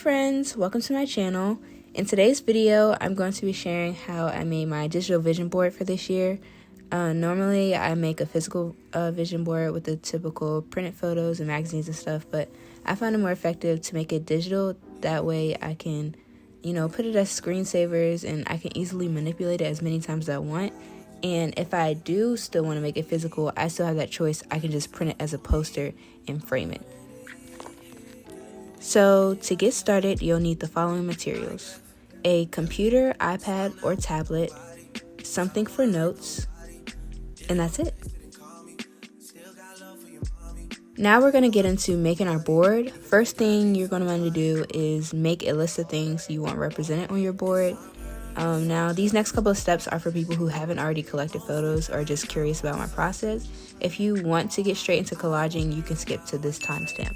friends, welcome to my channel. In today's video, I'm going to be sharing how I made my digital vision board for this year. Normally, I make a physical vision board with the typical printed photos and magazines and stuff, but I found it more effective to make it digital. That way I can, put it as screensavers and I can easily manipulate it as many times as I want. And if I do still want to make it physical, I still have that choice. I can just print it as a poster and frame it. So to get started, you'll need the following materials: a computer, iPad, or tablet, something for notes, and that's it. Now we're going to get into making our board. First thing you're going to want to do is make a list of things you want represented on your board. Now these next couple of steps are for people who haven't already collected photos or just curious about my process. If you want to get straight into collaging, you can skip to this timestamp.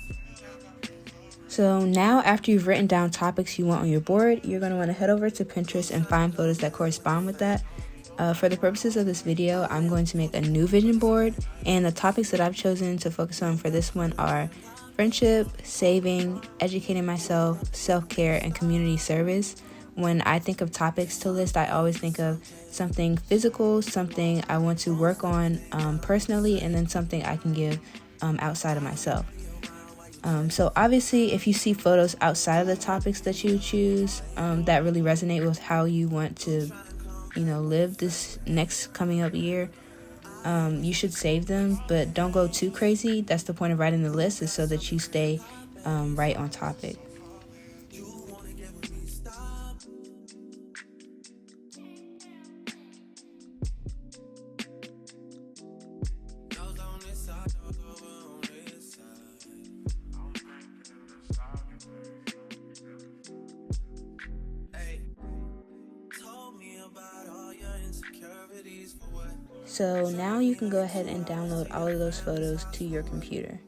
So now after you've written down topics you want on your board, you're going to want to head over to Pinterest and find photos that correspond with that. For the purposes of this video, I'm going to make a new vision board, and the topics that I've chosen to focus on for this one are friendship, saving, educating myself, self-care, and community service. When I think of topics to list, I always think of something physical, something I want to work on personally, and then something I can give outside of myself. So obviously, if you see photos outside of the topics that you choose that really resonate with how you want to, live this next coming up year, you should save them, but don't go too crazy. That's the point of writing the list, is so that you stay right on topic. So now you can go ahead and download all of those photos to your computer.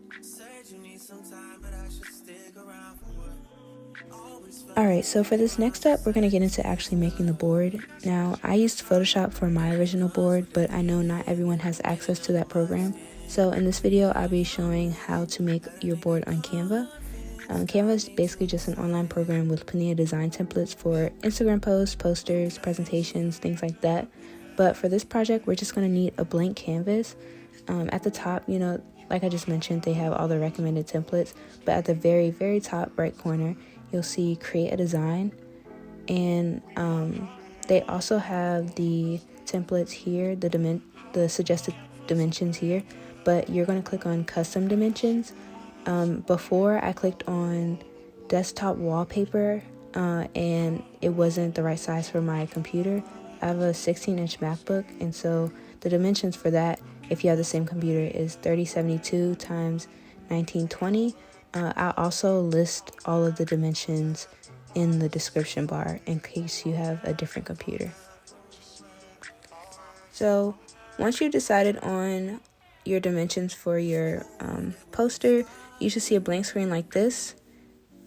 Alright, so for this next step, we're going to get into actually making the board. Now, I used Photoshop for my original board, but I know not everyone has access to that program. So in this video, I'll be showing how to make your board on Canva. Canva is basically just an online program with plenty of design templates for Instagram posts, posters, presentations, things like that. But for this project, we're just going to need a blank canvas. At the top, like I just mentioned, they have all the recommended templates. But at the very, very top right corner, you'll see create a design. And they also have the templates here, the suggested dimensions here. But you're going to click on custom dimensions. Before, I clicked on desktop wallpaper and it wasn't the right size for my computer. I have a 16-inch MacBook, and so the dimensions for that, if you have the same computer, is 3072 times 1920. I'll also list all of the dimensions in the description bar in case you have a different computer. So once you've decided on your dimensions for your poster, you should see a blank screen like this.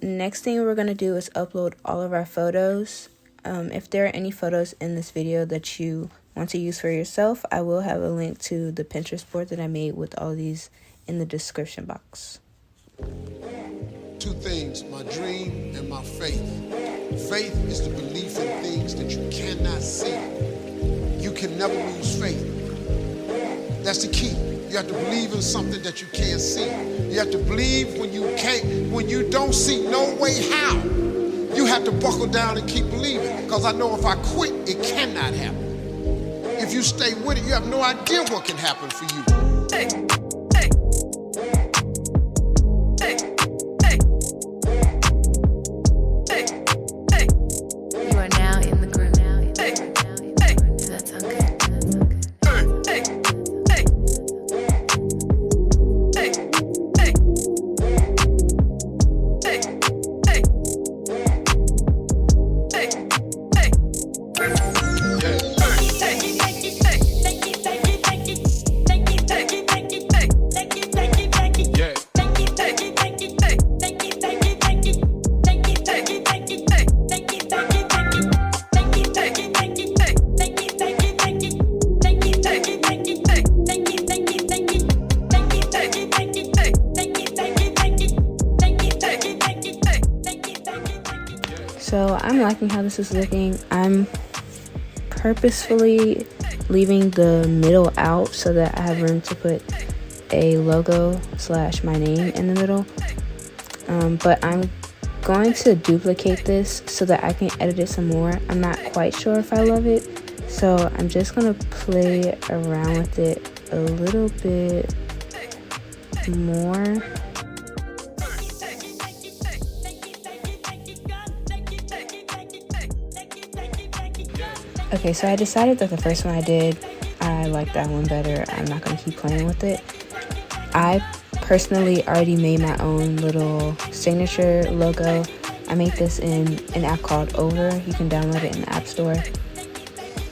Next thing we're going to do is upload all of our photos. If there are any photos in this video that you want to use for yourself, I will have a link to the Pinterest board that I made with all these in the description box. Two things, my dream and my faith. Faith is the belief in things that you cannot see. You can never lose faith. That's the key. You have to believe in something that you can't see. You have to believe when you don't see no way how. You have to buckle down and keep believing, because I know if I quit, it cannot happen. If you stay with it, you have no idea what can happen for you. Hey. I'm liking how this is looking. I'm purposefully leaving the middle out so that I have room to put a logo / my name in the middle. But I'm going to duplicate this so that I can edit it some more. I'm not quite sure if I love it, so I'm just gonna play around with it a little bit more. Okay, so I decided that the first one I did, I like that one better. I'm not gonna keep playing with it. I personally already made my own little signature logo. I made this in an app called Over. You can download it in the App Store.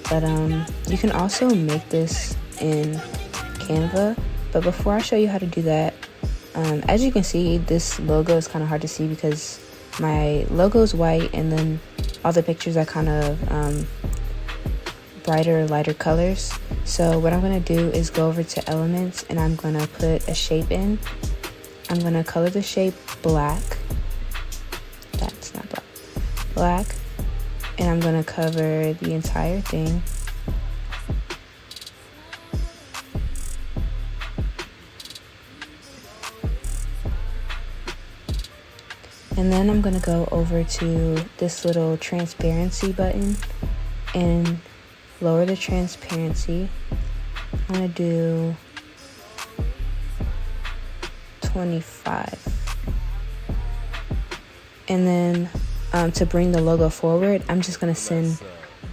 But you can also make this in Canva. But before I show you how to do that, as you can see, this logo is kind of hard to see because my logo is white and then all the pictures are kind of brighter, lighter colors. So what I'm going to do is go over to Elements and I'm going to put a shape in. I'm going to color the shape black. That's not black. Black. And I'm going to cover the entire thing. And then I'm going to go over to this little transparency button and lower the transparency. I'm going to do 25. And then to bring the logo forward, I'm just going to send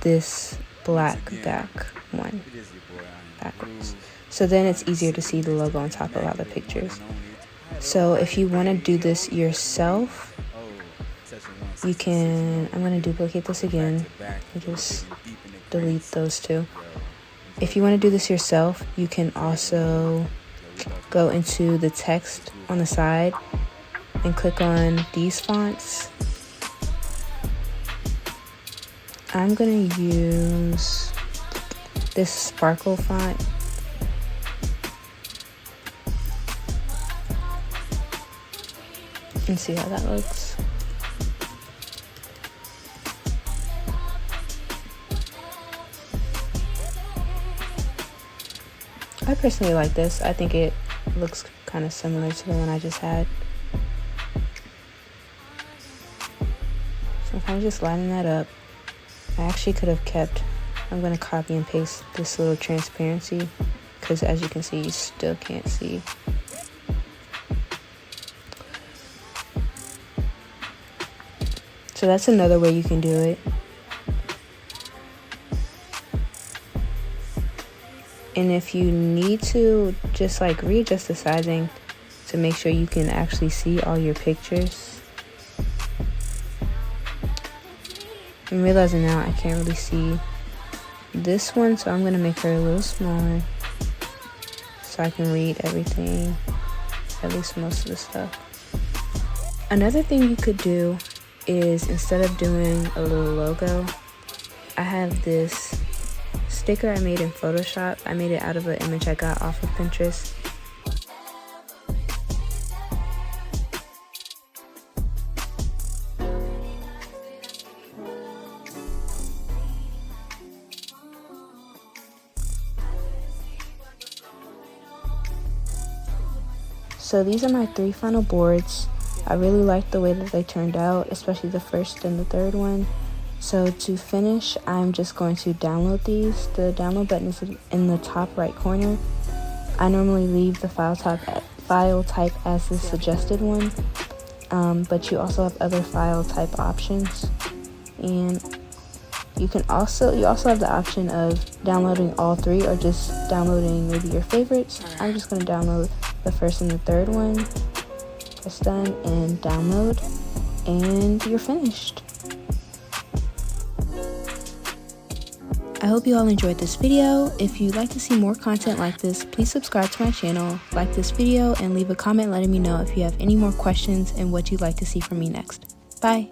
this black back one backwards. So then it's easier to see the logo on top of all the pictures. So if you want to do this yourself, you can, I'm going to duplicate this again and just delete those two. If you want to do this yourself, you can also go into the text on the side and click on these fonts. I'm going to use this sparkle font. And see how that looks. I personally like this. I think it looks kind of similar to the one I just had. So I'm kind of just lining that up. I actually could have kept, I'm going to copy and paste this little transparency because as you can see, you still can't see. So that's another way you can do it. And if you need to, just like readjust the sizing to make sure you can actually see all your pictures. I'm realizing now I can't really see this one, so I'm going to make her a little smaller so I can read everything, at least most of the stuff. Another thing you could do is instead of doing a little logo, I have this sticker I made in Photoshop. I made it out of an image I got off of Pinterest. So these are my 3 final boards. I really like the way that they turned out, especially the first and the third one. So to finish, I'm just going to download these. The download button is in the top right corner. I normally leave the file type as the suggested one, but you also have other file type options. And you also have the option of downloading all 3 or just downloading maybe your favorites. I'm just going to download the first and the third one. Press done and download, and you're finished. I hope you all enjoyed this video. If you'd like to see more content like this, please subscribe to my channel, like this video, and leave a comment letting me know if you have any more questions and what you'd like to see from me next. Bye!